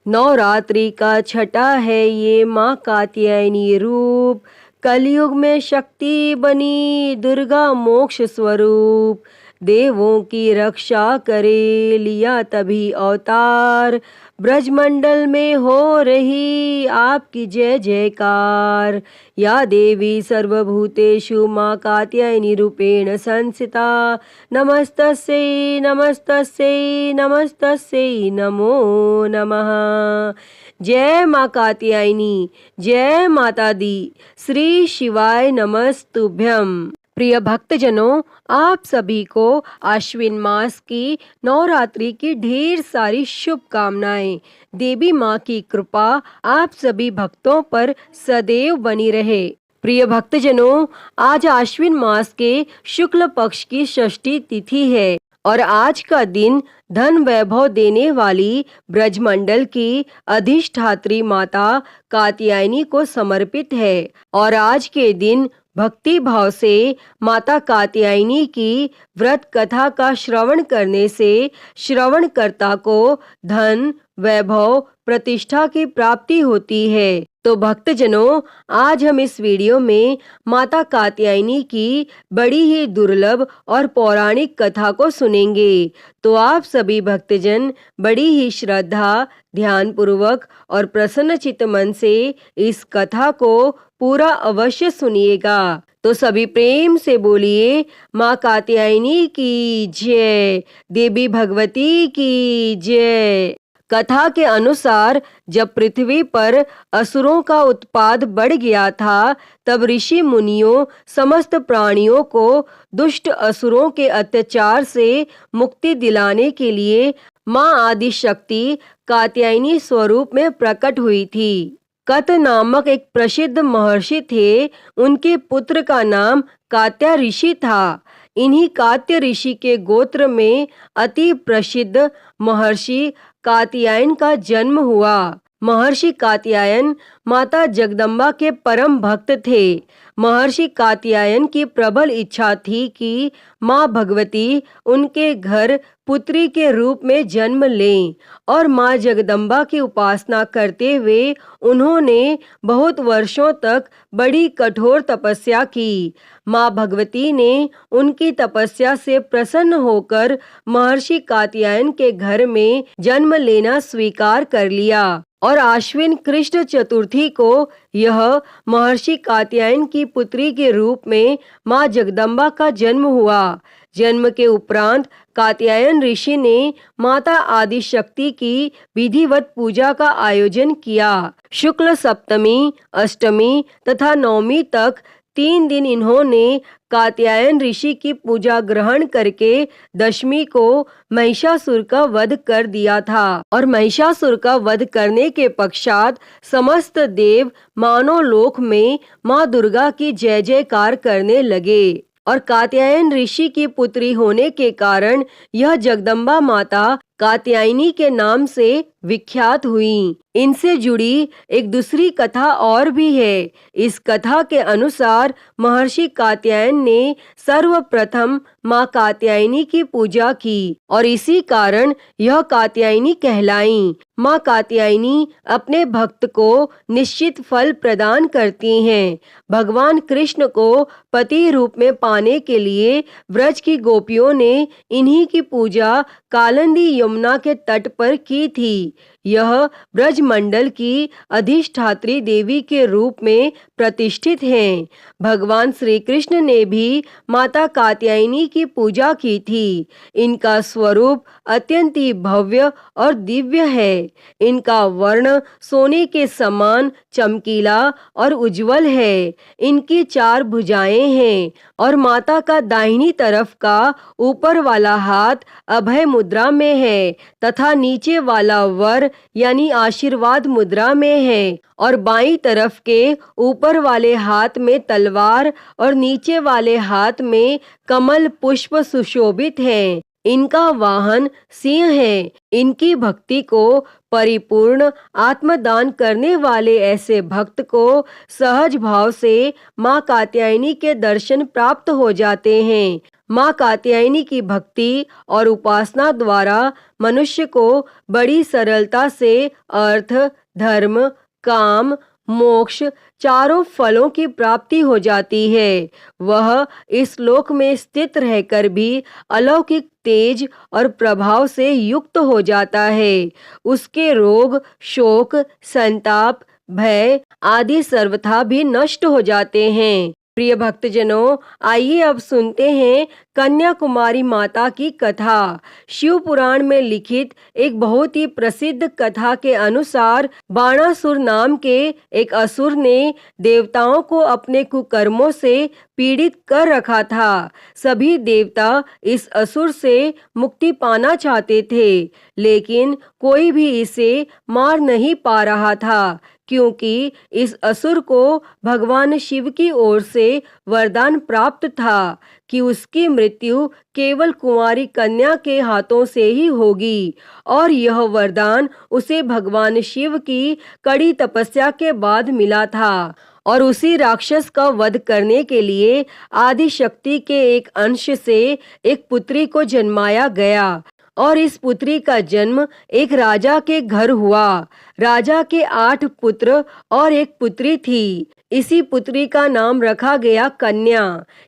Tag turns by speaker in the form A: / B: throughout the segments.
A: नवरात्रि का छठा है ये माँ कात्यायनी रूप, कलयुग में शक्ति बनी दुर्गा मोक्ष स्वरूप। देवों की रक्षा करे लिया तभी अवतार, ब्रजमंडल में हो रही आपकी जय जयकार। या देवी सर्वभूतेषु माँ कात्यायनी रूपेण संस्थिता, नमस्तस्यै नमस्तस्यै नमस्तस्यै नमो नमः। जय माँ कात्यायनी, जय माता दी, श्री शिवाय नमस्तुभ्यम। प्रिय भक्तजनों, आप सभी को आश्विन मास की नवरात्रि की ढेर सारी शुभकामनाएं। देवी माँ की कृपा आप सभी भक्तों पर सदैव बनी रहे। प्रिय भक्तजनों, आज आश्विन मास के शुक्ल पक्ष की षष्ठी तिथि है और आज का दिन धन वैभव देने वाली ब्रजमंडल की अधिष्ठात्री माता कात्यायनी को समर्पित है। और आज के दिन भक्ति भाव से माता कात्यायनी की व्रत कथा का श्रवण करने से श्रवणकर्ता को धन वैभव प्रतिष्ठा की प्राप्ति होती है। तो भक्तजनों, आज हम इस वीडियो में माता कात्यायनी की बड़ी ही दुर्लभ और पौराणिक कथा को सुनेंगे। तो आप सभी भक्तजन बड़ी ही श्रद्धा, ध्यान पूर्वक और प्रसन्न चित्त मन से इस कथा को पूरा अवश्य सुनिएगा। तो सभी प्रेम से बोलिए, माँ कात्यायनी की जय, देवी भगवती की जय। कथा के अनुसार जब पृथ्वी पर असुरों का उत्पात बढ़ गया था, तब ऋषि मुनियों समस्त प्राणियों को दुष्ट असुरों के अत्याचार से मुक्ति दिलाने के लिए माँ आदि शक्ति कात्यायनी स्वरूप में प्रकट हुई थी। कत नामक एक प्रसिद्ध महर्षि थे। उनके पुत्र का नाम कात्या ऋषि था। इन्हीं कात्य ऋषि के गोत्र में अति प्रसिद्ध महर्षि कात्यायन का जन्म हुआ। महर्षि कात्यायन माता जगदम्बा के परम भक्त थे। महर्षि कात्यायन की प्रबल इच्छा थी कि माँ भगवती उनके घर पुत्री के रूप में जन्म लें और माँ जगदम्बा की उपासना करते हुए उन्होंने बहुत वर्षों तक बड़ी कठोर तपस्या की। माँ भगवती ने उनकी तपस्या से प्रसन्न होकर महर्षि कात्यायन के घर में जन्म लेना स्वीकार कर लिया और आश्विन कृष्ण चतुर्थी को यह महर्षि कात्यायन की पुत्री के रूप में माँ जगदम्बा का जन्म हुआ। जन्म के उपरांत कात्यायन ऋषि ने माता आदि शक्ति की विधिवत पूजा का आयोजन किया। शुक्ल सप्तमी, अष्टमी तथा नवमी तक 3 दिन इन्होंने कात्यायन ऋषि की पूजा ग्रहण करके दशमी को महिषासुर का वध कर दिया था। और महिषासुर का वध करने के पश्चात समस्त देव मानव लोक में माँ दुर्गा की जय जयकार करने लगे और कात्यायन ऋषि की पुत्री होने के कारण यह जगदम्बा माता कात्यायनी के नाम से विख्यात हुई। इनसे जुड़ी एक दूसरी कथा और भी है। इस कथा के अनुसार महर्षि कात्यायन ने सर्वप्रथम माँ कात्यायनी की पूजा की और इसी कारण यह कात्यायनी कहलाई। माँ कात्यायनी अपने भक्त को निश्चित फल प्रदान करती हैं। भगवान कृष्ण को पति रूप में पाने के लिए व्रज की गोपियों ने इन्हीं की पूजा कालिंदी यमुना के तट पर की थी। यह ब्रजमंडल की अधिष्ठात्री देवी के रूप में प्रतिष्ठित हैं। भगवान श्री कृष्ण ने भी माता कात्यायनी की पूजा की थी। इनका स्वरूप अत्यंत ही भव्य और दिव्य है। इनका वर्ण सोने के समान चमकीला और उज्जवल है। इनकी 4 भुजाएं हैं और माता का दाहिनी तरफ का ऊपर वाला हाथ अभय मुद्रा में है तथा नीचे वाला वर यानी आशीर्वाद मुद्रा में है और बाईं तरफ के ऊपर वाले हाथ में तलवार और नीचे वाले हाथ में कमल पुष्प सुशोभित हैं। इनका वाहन सिंह है। इनकी भक्ति को परिपूर्ण आत्मदान करने वाले ऐसे भक्त को सहज भाव से माँ कात्यायनी के दर्शन प्राप्त हो जाते हैं। माँ कात्यायनी की भक्ति और उपासना द्वारा मनुष्य को बड़ी सरलता से अर्थ, धर्म, काम, मोक्ष चारों फलों की प्राप्ति हो जाती है। वह इस लोक में स्थित रहकर भी अलौकिक तेज और प्रभाव से युक्त हो जाता है। उसके रोग, शोक, संताप, भय आदि सर्वथा भी नष्ट हो जाते हैं। प्रिय भक्तजनों, आइए अब सुनते हैं कन्याकुमारी माता की कथा। शिव पुराण में लिखित एक बहुत ही प्रसिद्ध कथा के अनुसार बाणासुर नाम के एक असुर ने देवताओं को अपने कुकर्मों से पीड़ित कर रखा था। सभी देवता इस असुर से मुक्ति पाना चाहते थे, लेकिन कोई भी इसे मार नहीं पा रहा था, क्योंकि इस असुर को भगवान शिव की ओर से वरदान प्राप्त था कि उसकी मृत्यु केवल कुंवारी कन्या के हाथों से ही होगी, और यह वरदान उसे भगवान शिव की कड़ी तपस्या के बाद मिला था। और उसी राक्षस का वध करने के लिए आदि शक्ति के एक अंश से एक पुत्री को जन्माया गया, और इस पुत्री का जन्म एक राजा के घर हुआ। राजा के 8 पुत्र और एक पुत्री थी। इसी पुत्री का नाम रखा गया कन्या।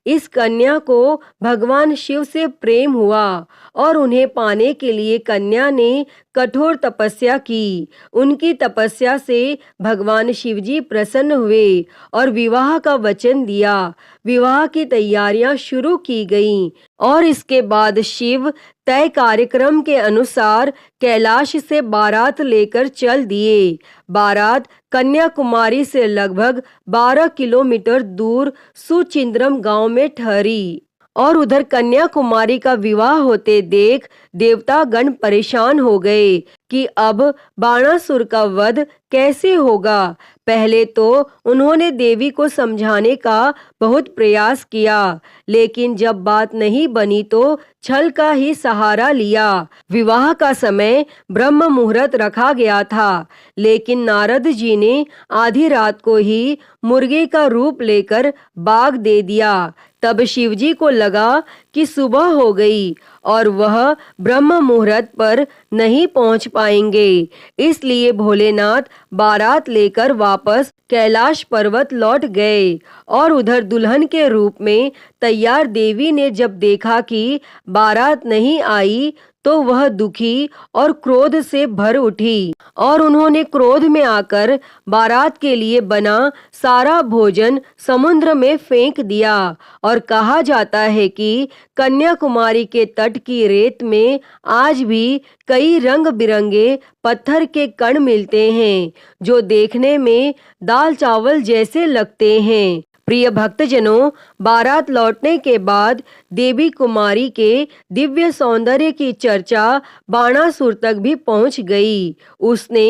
A: इस कन्या को भगवान शिव से प्रेम हुआ, और उन्हें पाने के लिए कन्या ने कठोर तपस्या की। उनकी तपस्या से भगवान शिवजी प्रसन्न हुए और विवाह का वचन दिया। विवाह की तैयारियां शुरू की गईं, और इसके बाद शिव तय कार्यक्रम के अनुसार कैलाश से बारात लेकर चल दिए। बारात कन्याकुमारी से लगभग 12 किलोमीटर दूर सुचिंद्रम गांव में ठहरी, और उधर कन्याकुमारी का विवाह होते देख देवतागण परेशान हो गए कि अब बाणासुर का वध कैसे होगा। पहले तो उन्होंने देवी को समझाने का बहुत प्रयास किया, लेकिन जब बात नहीं बनी तो छल का ही सहारा लिया। विवाह का समय ब्रह्म मुहूर्त रखा गया था, लेकिन नारद जी ने आधी रात को ही मुर्गे का रूप लेकर बाग दे दिया। तब शिवजी को लगा कि सुबह हो गई और वह ब्रह्म मुहूर्त पर नहीं पहुंच पाएंगे, इसलिए भोलेनाथ बारात लेकर वापस कैलाश पर्वत लौट गए। और उधर दुल्हन के रूप में तैयार देवी ने जब देखा कि बारात नहीं आई तो वह दुखी और क्रोध से भर उठी, और उन्होंने क्रोध में आकर बारात के लिए बना सारा भोजन समुद्र में फेंक दिया। और कहा जाता है कि कन्याकुमारी के तट की रेत में आज भी कई रंग बिरंगे पत्थर के कण मिलते हैं, जो देखने में दाल चावल जैसे लगते हैं। प्रिय भक्तजनों, बारात लौटने के बाद देवी कुमारी के दिव्य सौंदर्य की चर्चा बाणासुर तक भी पहुंच गई। उसने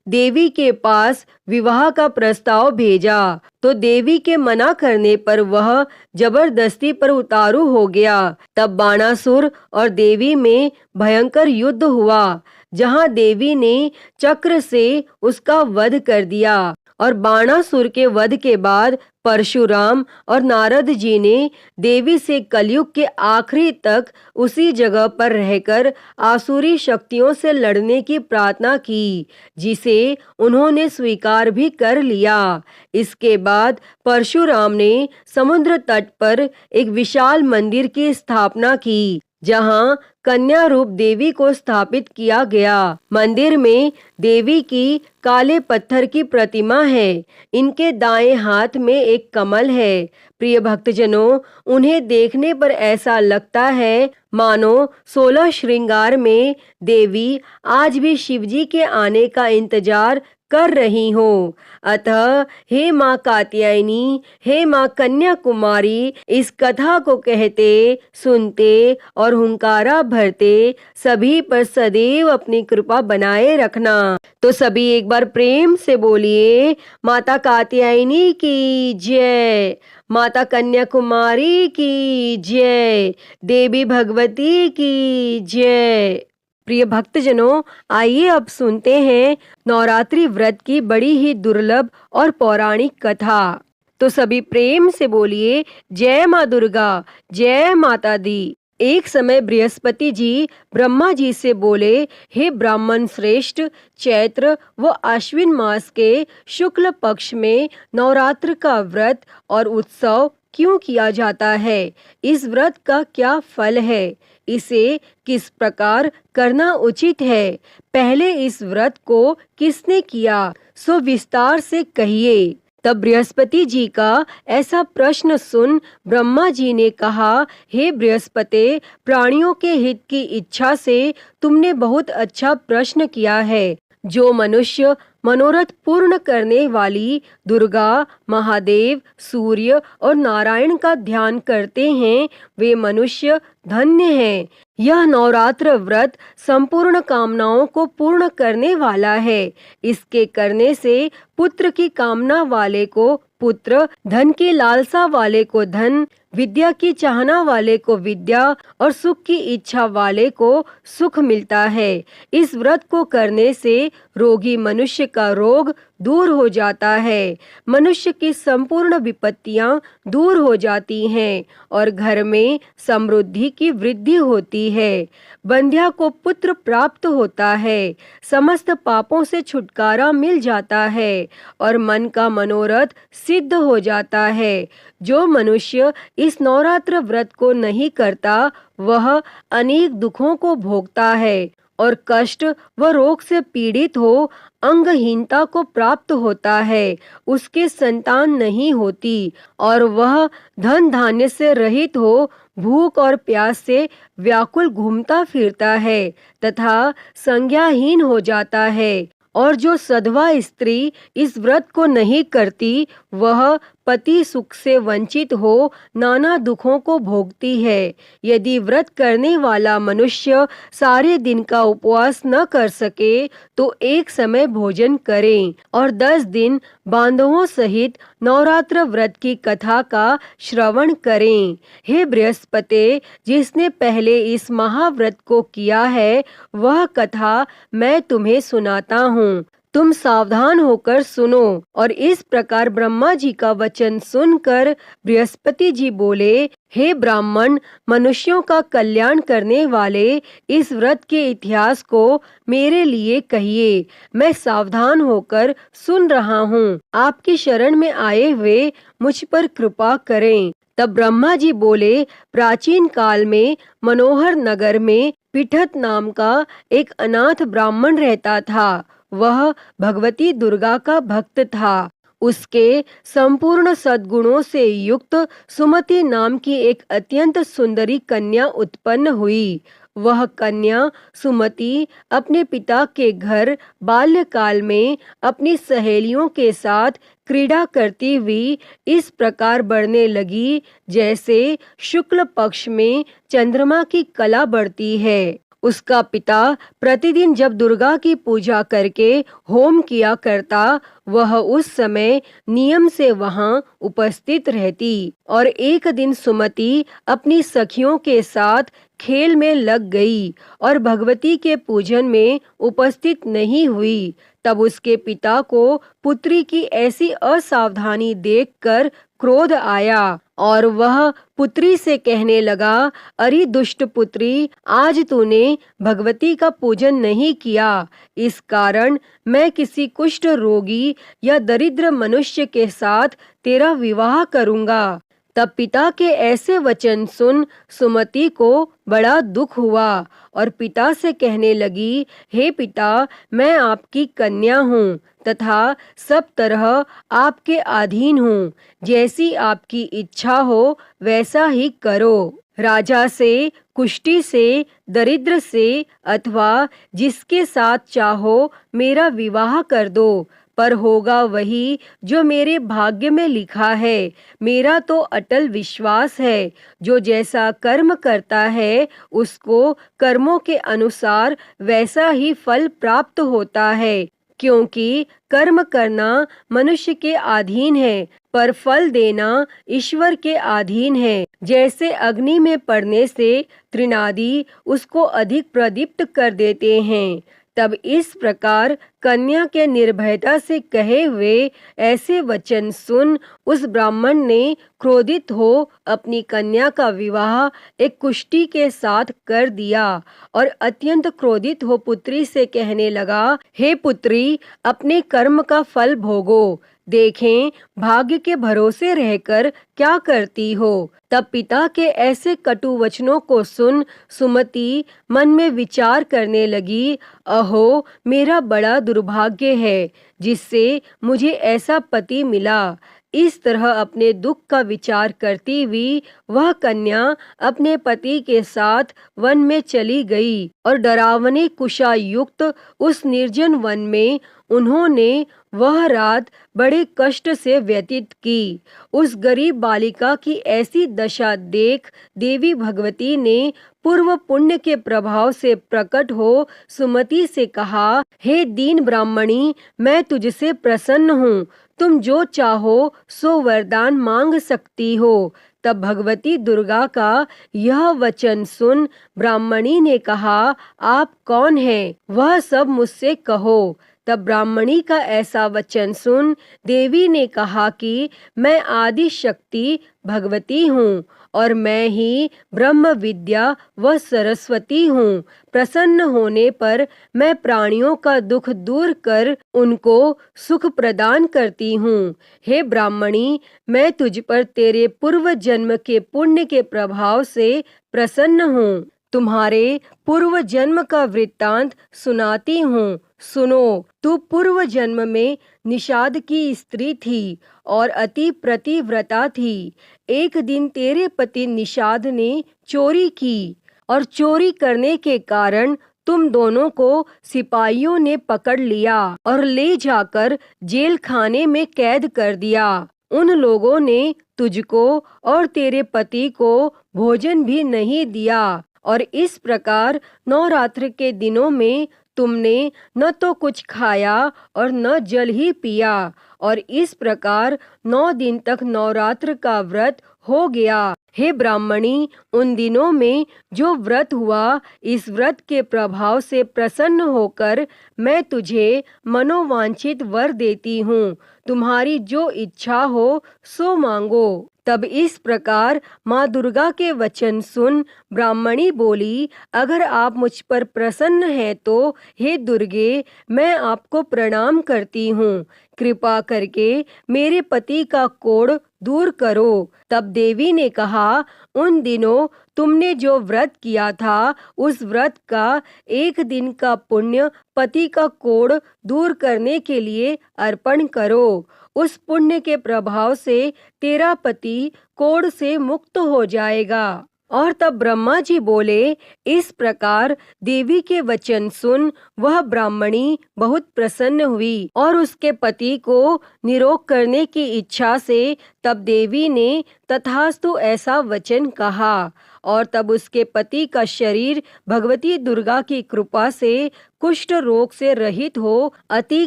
A: देवी के पास विवाह का प्रस्ताव भेजा, तो देवी के मना करने पर वह जबरदस्ती पर उतारू हो गया। तब बाणासुर और देवी में भयंकर युद्ध हुआ, जहां देवी ने चक्र से उसका वध कर दिया। और बाणासुर के वध के बाद परशुराम और नारद जी ने देवी से कलयुग के आखिरी तक उसी जगह पर रहकर आसुरी शक्तियों से लड़ने की प्रार्थना की, जिसे उन्होंने स्वीकार भी कर लिया। इसके बाद परशुराम ने समुद्र तट पर एक विशाल मंदिर की स्थापना की, जहां कन्या रूप देवी को स्थापित किया गया। मंदिर में देवी की काले पत्थर की प्रतिमा है। इनके दाएं हाथ में एक कमल है। प्रिय भक्तजनों, उन्हें देखने पर ऐसा लगता है मानो 16 श्रृंगार में देवी आज भी शिवजी के आने का इंतजार कर रही हो। अतः हे माँ कात्यायनी, हे माँ कन्याकुमारी, इस कथा को कहते, सुनते और हुंकारा भरते सभी पर सदैव अपनी कृपा बनाए रखना। तो सभी एक बार प्रेम से बोलिए, माता कात्यायनी की जय, माता कन्याकुमारी की जय, देवी भगवती की जय। प्रिय भक्तजनों, आइए अब सुनते हैं नवरात्रि व्रत की बड़ी ही दुर्लभ और पौराणिक कथा। तो सभी प्रेम से बोलिए जय माँ दुर्गा, जय माता दी। एक समय बृहस्पति जी ब्रह्मा जी से बोले, हे ब्राह्मण श्रेष्ठ, चैत्र व आश्विन मास के शुक्ल पक्ष में नवरात्र का व्रत और उत्सव क्यों किया जाता है? इस व्रत का क्या फल है? इसे किस प्रकार करना उचित है? पहले इस व्रत को किसने किया, सो विस्तार से कहिए। तब बृहस्पति जी का ऐसा प्रश्न सुन ब्रह्मा जी ने कहा, हे बृहस्पति, प्राणियों के हित की इच्छा से तुमने बहुत अच्छा प्रश्न किया है। जो मनुष्य मनोरथ पूर्ण करने वाली दुर्गा, महादेव, सूर्य और नारायण का ध्यान करते हैं, वे मनुष्य धन्य हैं। यह नवरात्र व्रत संपूर्ण कामनाओं को पूर्ण करने वाला है। इसके करने से पुत्र की कामना वाले को पुत्र, धन की लालसा वाले को धन, विद्या की चाहना वाले को विद्या और सुख की इच्छा वाले को सुख मिलता है। इस व्रत को करने से रोगी मनुष्य का रोग दूर हो जाता है, मनुष्य की संपूर्ण विपत्तियां दूर हो जाती हैं और घर में समृद्धि की वृद्धि होती है। बंध्या को पुत्र प्राप्त होता है, समस्त पापों से छुटकारा मिल जाता है और मन का मनोरथ सिद्ध हो जाता है। जो मनुष्य इस नवरात्र व्रत को नहीं करता, वह अनेक दुखों को भोगता है और कष्ट व रोग से पीड़ित हो अंगहीनता को प्राप्त होता है। उसके संतान नहीं होती और वह धन धान्य से रहित हो भूख और प्यास से व्याकुल घूमता फिरता है तथा संज्ञाहीन हो जाता है। और जो सधवा स्त्री इस व्रत को नहीं करती, वह पति सुख से वंचित हो नाना दुखों को भोगती है। यदि व्रत करने वाला मनुष्य सारे दिन का उपवास न कर सके तो एक समय भोजन करें और 10 दिन बांधवों सहित नवरात्र व्रत की कथा का श्रवण करें। हे बृहस्पति, जिसने पहले इस महाव्रत को किया है, वह कथा मैं तुम्हें सुनाता हूँ। तुम सावधान होकर सुनो। और इस प्रकार ब्रह्मा जी का वचन सुनकर बृहस्पति जी बोले, हे ब्राह्मण, मनुष्यों का कल्याण करने वाले इस व्रत के इतिहास को मेरे लिए कहिए। मैं सावधान होकर सुन रहा हूँ। आपकी शरण में आए हुए मुझ पर कृपा करें। तब ब्रह्मा जी बोले, प्राचीन काल में मनोहर नगर में पिठत नाम का एक अनाथ ब्राह्मण रहता था। वह भगवती दुर्गा का भक्त था। उसके संपूर्ण सद्गुणों से युक्त सुमति नाम की एक अत्यंत सुंदरी कन्या उत्पन्न हुई। वह कन्या सुमति अपने पिता के घर बाल्यकाल में अपनी सहेलियों के साथ क्रीड़ा करती हुई इस प्रकार बढ़ने लगी, जैसे शुक्ल पक्ष में चंद्रमा की कला बढ़ती है। उसका पिता प्रतिदिन जब दुर्गा की पूजा करके होम किया करता, वह उस समय नियम से वहां उपस्थित रहती। और एक दिन सुमति अपनी सखियों के साथ खेल में लग गई और भगवती के पूजन में उपस्थित नहीं हुई। तब उसके पिता को पुत्री की ऐसी असावधानी देखकर क्रोध आया और वह पुत्री से कहने लगा, अरे दुष्ट पुत्री, आज तूने भगवती का पूजन नहीं किया। इस कारण मैं किसी कुष्ठ रोगी या दरिद्र मनुष्य के साथ तेरा विवाह करूंगा। तब पिता के ऐसे वचन सुन सुमति को बड़ा दुख हुआ और पिता से कहने लगी, हे पिता, मैं आपकी कन्या हूँ तथा सब तरह आपके अधीन हूँ। जैसी आपकी इच्छा हो वैसा ही करो। राजा से, कुष्ठी से, दरिद्र से अथवा जिसके साथ चाहो मेरा विवाह कर दो, पर होगा वही जो मेरे भाग्य में लिखा है। मेरा तो अटल विश्वास है, जो जैसा कर्म करता है उसको कर्मों के अनुसार वैसा ही फल प्राप्त होता है। क्योंकि कर्म करना मनुष्य के अधीन है, पर फल देना ईश्वर के अधीन है। जैसे अग्नि में पड़ने से तृणादि उसको अधिक प्रदीप्त कर देते हैं, तब इस प्रकार कन्या के निर्भयता से कहे हुए ऐसे वचन सुन उस ब्राह्मण ने क्रोधित हो अपनी कन्या का विवाह एक कुष्टी के साथ कर दिया और अत्यंत क्रोधित हो पुत्री से कहने लगा, हे पुत्री, अपने कर्म का फल भोगो। देखें भाग्य के भरोसे रहकर क्या करती हो। तब पिता के ऐसे कटु वचनों को सुन सुमति मन में विचार करने लगी, अहो मेरा बड़ा दुर्भाग्य है जिससे मुझे ऐसा पति मिला। इस तरह अपने दुख का विचार करती हुई वह कन्या अपने पति के साथ वन में चली गई और डरावने कुशा युक्त उस निर्जन वन में उन्होंने वह रात बड़े कष्ट से व्यतीत की। उस गरीब बालिका की ऐसी दशा देख देवी भगवती ने पूर्व पुण्य के प्रभाव से प्रकट हो सुमति से कहा, हे दीन ब्राह्मणी, मैं तुझसे प्रसन्न हूँ। तुम जो चाहो सो वरदान मांग सकती हो। तब भगवती दुर्गा का यह वचन सुन ब्राह्मणी ने कहा, आप कौन हैं? वह सब मुझसे कहो। तब ब्राह्मणी का ऐसा वचन सुन देवी ने कहा कि मैं आदि शक्ति भगवती हूँ और मैं ही ब्रह्म विद्या व सरस्वती हूँ। प्रसन्न होने पर मैं प्राणियों का दुख दूर कर उनको सुख प्रदान करती हूँ। हे ब्राह्मणी, मैं तुझ पर तेरे पूर्व जन्म के पुण्य के प्रभाव से प्रसन्न हूँ। तुम्हारे पूर्व जन्म का वृत्तांत सुनाती हूँ। सुनो, तू पूर्व जन्म में निषाद की स्त्री थी और अति प्रतिव्रता थी। एक दिन तेरे पति निषाद ने चोरी की और चोरी करने के कारण तुम दोनों को सिपाहियों ने पकड़ लिया और ले जाकर जेल खाने में कैद कर दिया। उन लोगों ने तुझको और तेरे पति को भोजन भी नहीं दिया और इस प्रकार नवरात्र के दिनों में तुमने न तो कुछ खाया और न जल ही पिया और इस प्रकार 9 दिन तक नवरात्र का व्रत हो गया। हे ब्राह्मणी, उन दिनों में जो व्रत हुआ, इस व्रत के प्रभाव से प्रसन्न होकर मैं तुझे मनोवांछित वर देती हूँ। तुम्हारी जो इच्छा हो सो मांगो। तब इस प्रकार माँ दुर्गा के वचन सुन ब्राह्मणी बोली, अगर आप मुझ पर प्रसन्न हैं तो हे दुर्गे, मैं आपको प्रणाम करती हूँ। कृपा करके मेरे पति का कोढ़ दूर करो। तब देवी ने कहा, उन दिनों तुमने जो व्रत किया था उस व्रत का 1 दिन का पुण्य पति का कोढ़ दूर करने के लिए अर्पण करो। उस पुण्य के प्रभाव से तेरा पति कोढ़ से मुक्त हो जाएगा। और तब ब्रह्मा जी बोले, इस प्रकार देवी के वचन सुन वह ब्राह्मणी बहुत प्रसन्न हुई और उसके पति को निरोग करने की इच्छा से तब देवी ने तथास्तु ऐसा वचन कहा और तब उसके पति का शरीर भगवती दुर्गा की कृपा से कुष्ठ रोग से रहित हो अति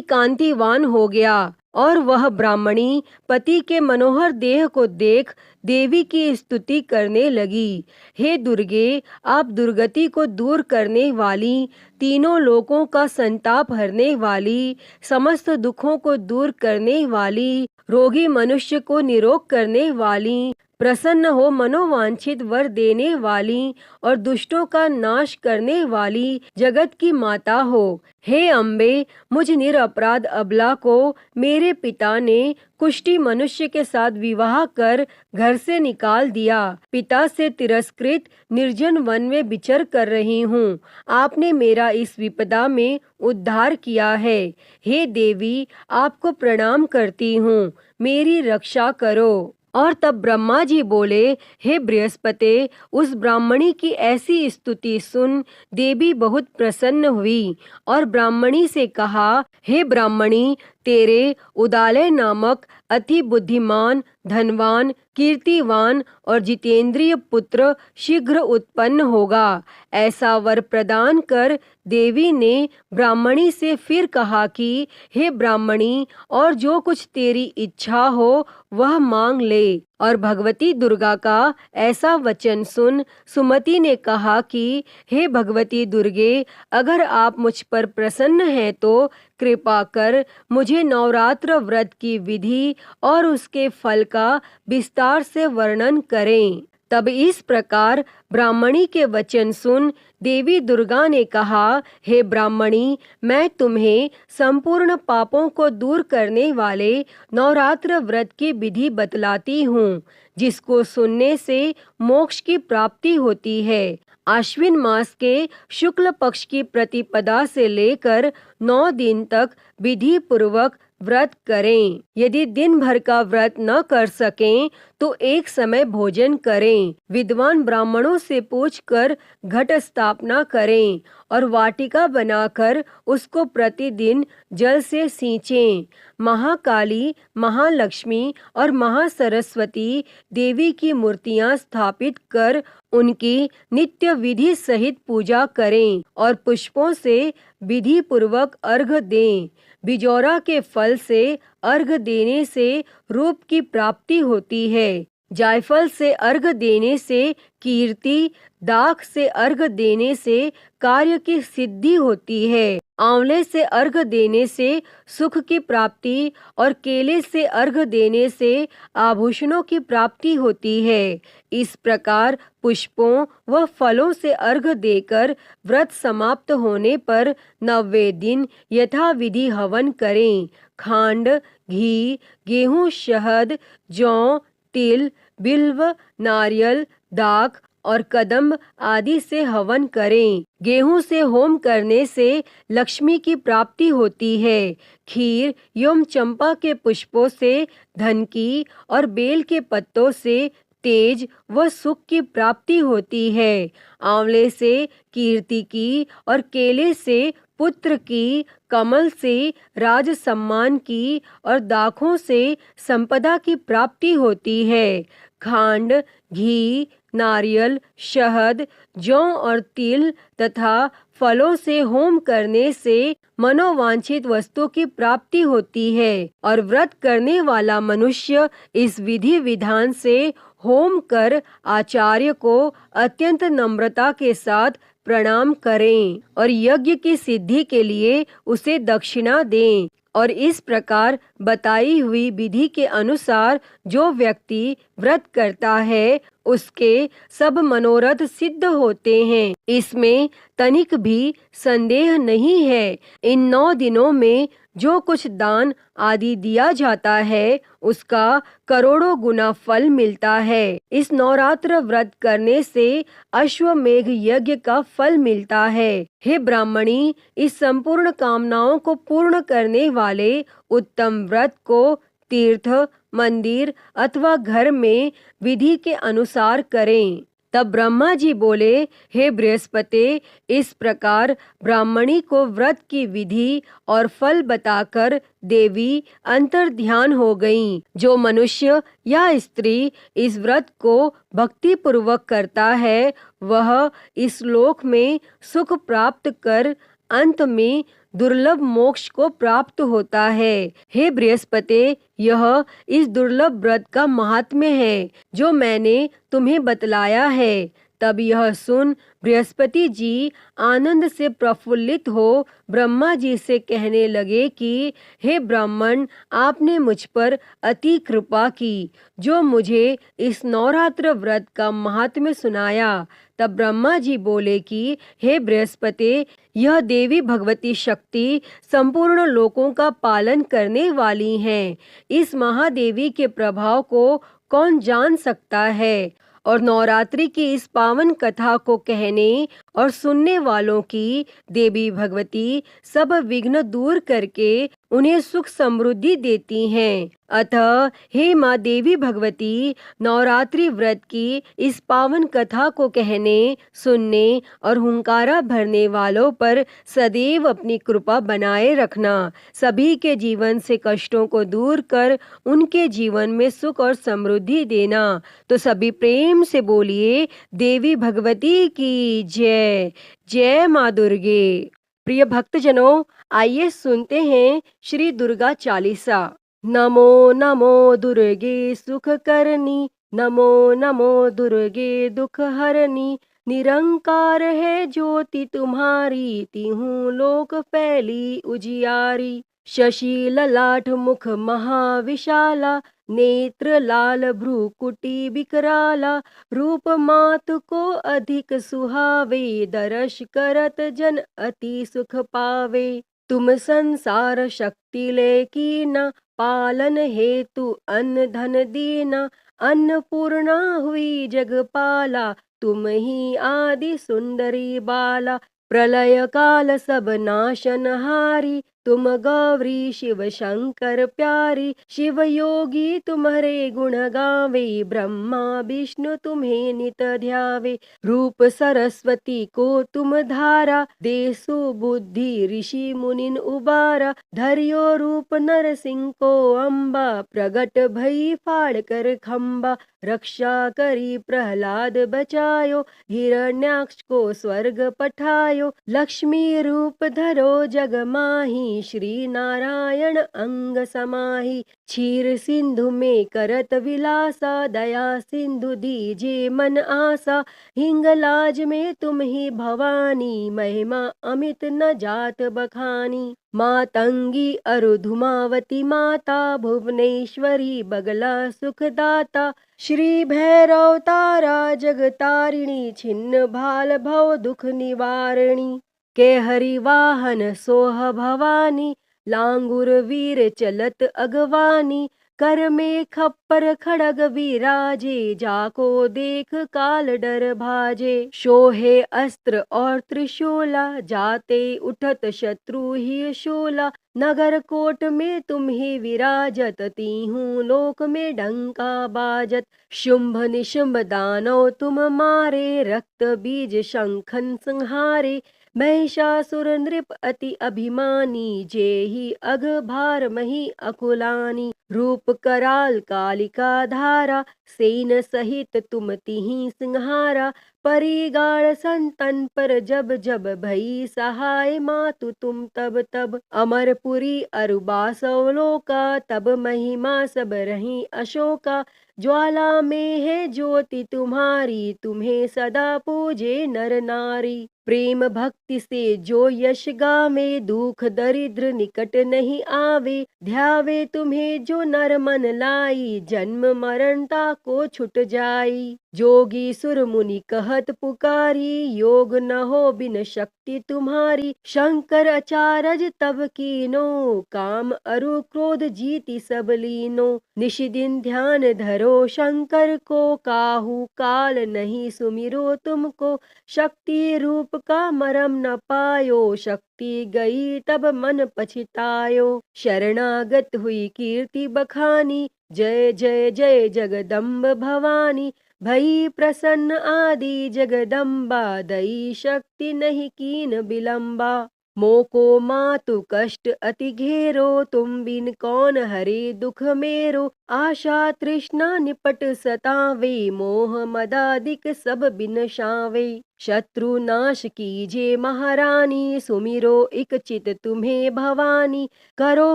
A: कांतिवान हो गया और वह ब्राह्मणी पति के मनोहर देह को देख देवी की स्तुति करने लगी। हे दुर्गे, आप दुर्गति को दूर करने वाली, तीनों लोकों का संताप हरने वाली, समस्त दुखों को दूर करने वाली, रोगी मनुष्य को निरोग करने वाली, प्रसन्न हो मनोवांछित वर देने वाली और दुष्टों का नाश करने वाली जगत की माता हो। हे अम्बे, मुझ निरपराध अबला को मेरे पिता ने कुष्ठी मनुष्य के साथ विवाह कर घर से निकाल दिया। पिता से तिरस्कृत निर्जन वन में विचर कर रही हूँ। आपने मेरा इस विपदा में उद्धार किया है। हे देवी, आपको प्रणाम करती हूँ, मेरी रक्षा करो। और तब ब्रह्मा जी बोले, हे बृहस्पति, उस ब्राह्मणी की ऐसी स्तुति सुन देवी बहुत प्रसन्न हुई और ब्राह्मणी से कहा, हे ब्राह्मणी, तेरे उदालय नामक अति बुद्धिमान, धनवान, कीर्तिवान और जितेंद्रिय पुत्र शीघ्र उत्पन्न होगा। ऐसा वर प्रदान कर देवी ने ब्राह्मणी से फिर कहा कि हे ब्राह्मणी, और जो कुछ तेरी इच्छा हो वह मांग ले। और भगवती दुर्गा का ऐसा वचन सुन सुमति ने कहा कि हे भगवती दुर्गे, अगर आप मुझ पर प्रसन्न हैं तो कृपा कर मुझे नवरात्र व्रत की विधि और उसके फल का विस्तार से वर्णन करें। तब इस प्रकार ब्राह्मणी के वचन सुन देवी दुर्गा ने कहा, हे ब्राह्मणी, मैं तुम्हें संपूर्ण पापों को दूर करने वाले नवरात्र व्रत की विधि बतलाती हूँ, जिसको सुनने से मोक्ष की प्राप्ति होती है। आश्विन मास के शुक्ल पक्ष की प्रतिपदा से लेकर 9 दिन तक विधि पूर्वक व्रत करें। यदि दिन भर का व्रत न कर सकें तो एक समय भोजन करें। विद्वान ब्राह्मणों से पूछकर घट स्थापना करें और वाटिका बनाकर उसको प्रतिदिन जल से सींचें। महाकाली, महालक्ष्मी और महासरस्वती देवी की मूर्तियां स्थापित कर उनकी नित्य विधि सहित पूजा करें और पुष्पों से विधि पूर्वक अर्घ दें। बिजौरा के फल से अर्घ देने से रूप की प्राप्ति होती है। जायफल से अर्घ देने से कीर्ति, दाख से अर्घ देने से कार्य की सिद्धि होती है। आंवले से अर्घ देने से सुख की प्राप्ति और केले से अर्घ देने से आभूषणों की प्राप्ति होती है। इस प्रकार पुष्पों व फलों से अर्घ देकर व्रत समाप्त होने पर 90वें दिन यथाविधि हवन करें। खांड, घी, गेहूं, शहद, जौ, तिल, बिल्व, नारियल, दाख और कदम्ब आदि से हवन करें। गेहूं से होम करने से लक्ष्मी की प्राप्ति होती है। खीर एवं चंपा के पुष्पों से धन की और बेल के पत्तों से तेज व सुख की प्राप्ति होती है। आंवले से कीर्ति की और केले से पुत्र की, कमल से राज सम्मान की और दाखों से संपदा की प्राप्ति होती है। खांड, घी, नारियल, शहद, जौ और तिल तथा फलों से होम करने से मनोवांछित वस्तु की प्राप्ति होती है और व्रत करने वाला मनुष्य इस विधि विधान से होम कर आचार्य को अत्यंत नम्रता के साथ प्रणाम करें और यज्ञ की सिद्धि के लिए उसे दक्षिणा दें। और इस प्रकार बताई हुई विधि के अनुसार जो व्यक्ति व्रत करता है उसके सब मनोरथ सिद्ध होते हैं। इसमें तनिक भी संदेह नहीं है। इन 9 दिनों में जो कुछ दान आदि दिया जाता है उसका करोड़ों गुना फल मिलता है। इस नवरात्र व्रत करने से अश्वमेघ यज्ञ का फल मिलता है। हे ब्राह्मणी, इस संपूर्ण कामनाओं को पूर्ण करने वाले उत्तम व्रत को तीर्थ, मंदिर अथवा घर में विधि के अनुसार करें। तब ब्रह्मा जी बोले, हे बृहस्पति, इस प्रकार ब्राह्मणी को व्रत की विधि और फल बताकर देवी अंतर ध्यान हो गईं। जो मनुष्य या स्त्री इस व्रत को भक्ति पूर्वक करता है वह इस लोक में सुख प्राप्त कर अंत में दुर्लभ मोक्ष को प्राप्त होता है। हे बृहस्पति, यह इस दुर्लभ व्रत का महात्म्य है जो मैंने तुम्हें बतलाया है। तब यह सुन बृहस्पति जी आनंद से प्रफुल्लित हो ब्रह्मा जी से कहने लगे कि हे ब्राह्मण, आपने मुझ पर अति कृपा की जो मुझे इस नवरात्र व्रत का महात्म्य सुनाया। तब ब्रह्मा जी बोले कि हे बृहस्पति, यह देवी भगवती शक्ति संपूर्ण लोकों का पालन करने वाली हैं। इस महादेवी के प्रभाव को कौन जान सकता है और नवरात्रि की इस पावन कथा को कहने और सुनने वालों की देवी भगवती सब विघ्न दूर करके उन्हें सुख समृद्धि देती हैं। अतः हे माँ देवी भगवती, नवरात्रि व्रत की इस पावन कथा को कहने, सुनने और हुंकारा भरने वालों पर सदैव अपनी कृपा बनाए रखना। सभी के जीवन से कष्टों को दूर कर उनके जीवन में सुख और समृद्धि देना। तो सभी प्रेम से बोलिए, देवी भगवती की जय। जय माँ दुर्गे। प्रिय भक्तजनों, आइए सुनते हैं श्री दुर्गा चालीसा। नमो नमो दुर्गे सुख करनी, नमो नमो दुर्गे दुख हरनी। निरंकार है ज्योति तुम्हारी, तीहूं लोक फैली उजियारी। शशि ललाट मुख महाविशाला, नेत्र लाल भ्रूकुटी बिकराला। रूप मात को अधिक सुहावे, दर्श करत जन अति सुख पावे। तुम संसार शक्ति लेकी न, पालन हेतु अन्न धन दीना। अन्नपूर्णा हुई जगपाला, तुम ही आदि सुंदरी बाला। प्रलय काल सब नाशनहारी, तुम गौरी शिव शंकर प्यारी। शिव योगी तुम्हारे गुण गावे, ब्रह्मा विष्णु तुम्हें नित ध्यावे। रूप सरस्वती को तुम धारा, देसु बुद्धि ऋषि मुनिन उबारा। धरियो रूप नरसिंह को अम्बा, प्रगट भई फाड़ कर खम्बा। रक्षा करी प्रहलाद बचायो, हिरण्याक्ष को स्वर्ग पठायो। लक्ष्मी रूप धरो जग माही, श्री नारायण अंग समाही। क्षीर सिंधु में करत विलासा, दया सिंधु दीजे मन आसा। हिंगलाज में तुम ही भवानी, महिमा अमित न जात बखानी। मातंगी अरुधुमावती माता, भुवनेश्वरी बगला सुखदाता। श्री भैरव तारा जगतारिणी, छिन्न भाल भव दुख निवारिणी। के हरि वाहन सोह भवानी, लांगुर वीर चलत अगवानी। कर में खप्पर खड़ग विराजे, जाको देख काल डर भाजे। शोहे अस्त्र और त्रिशूला, जाते उठत शत्रु ही शूला। नगर कोट में तुम ही विराजत, तीहूं लोक में डंका बाजत। शुंभ निशुंभ दानव तुम मारे, रक्त बीज शंखन संहारे। महिषासुर नृप अति अभिमानी, जेहि अघ भार मही अकुलानी। रूप कराल कालिका धारा, सेन सहित तुम तिहि सिंहारा। परिगाड़ संतन पर जब जब, भई सहाय मातु तुम तब तब। अमरपुरी अरुबासव लोका, तब महिमा सब रही अशोका। ज्वाला में है ज्योति तुम्हारी, तुम्हें सदा पूजे नर नारी। प्रेम भक्ति से जो यश गावे, दुख दरिद्र निकट नहीं आवे। ध्यावे तुम्हें जो नर मन लाई, जन्म मरणता को छुट जाई। जोगी सुर मुनि कहत पुकारी, योग न हो बिन शक्ति तुम्हारी। शंकर अचारज तब कीनो, काम अरु क्रोध जीति सब लीनो। निशि दिन ध्यान धरो शंकर को, काहू काल नहीं सुमिरो तुमको। शक्ति रूप का मरम न पायो, शक्ति गई तब मन पछतायो। शरणागत हुई कीर्ति बखानी, जय जय जय जगदम्ब भवानी। भई प्रसन्न आदि जगदम्बा, दई शक्ति नहीं कीन विलंबा। मोको मातु कष्ट अति घेरो, तुम बिन कौन हरे दुख मेरो। आशा तृष्णा निपट सतावे, मोह मदादिक सब बिनशावे। शत्रु नाश कीजे महारानी, सुमिरो इक चित तुम्हें भवानी। करो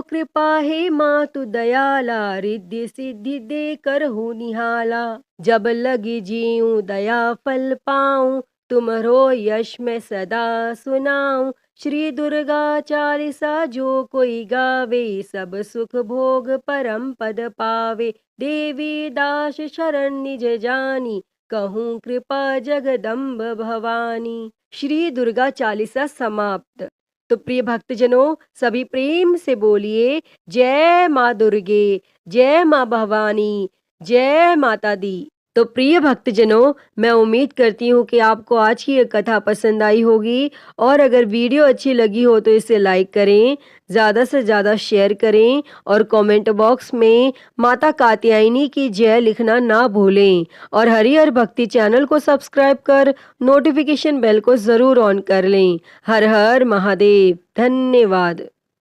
A: कृपा हे मातु दयाला, रिद्धि सिद्धि दे करहु निहाला। जब लगी जीऊं दया फल पाऊं, तुम्हरो यश में सदा सुनाऊं। श्री दुर्गा चालीसा जो कोई गावे, सब सुख भोग परम पद पावे। देवी दास शरण निज जानी, कहूँ कृपा जगदम्ब भवानी। श्री दुर्गा चालीसा समाप्त। तो प्रिय भक्तजनों, सभी प्रेम से बोलिए जय माँ दुर्गे, जय माँ भवानी, जय माता दी। तो प्रिय भक्तजनों, मैं उम्मीद करती हूँ कि आपको आज की ये कथा पसंद आई होगी, और अगर वीडियो अच्छी लगी हो तो इसे लाइक करें, ज़्यादा से ज़्यादा शेयर करें, और कमेंट बॉक्स में माता कात्यायनी की जय लिखना ना भूलें। और हरिहर भक्ति चैनल को सब्सक्राइब कर नोटिफिकेशन बेल को ज़रूर ऑन कर लें। हर हर महादेव। धन्यवाद।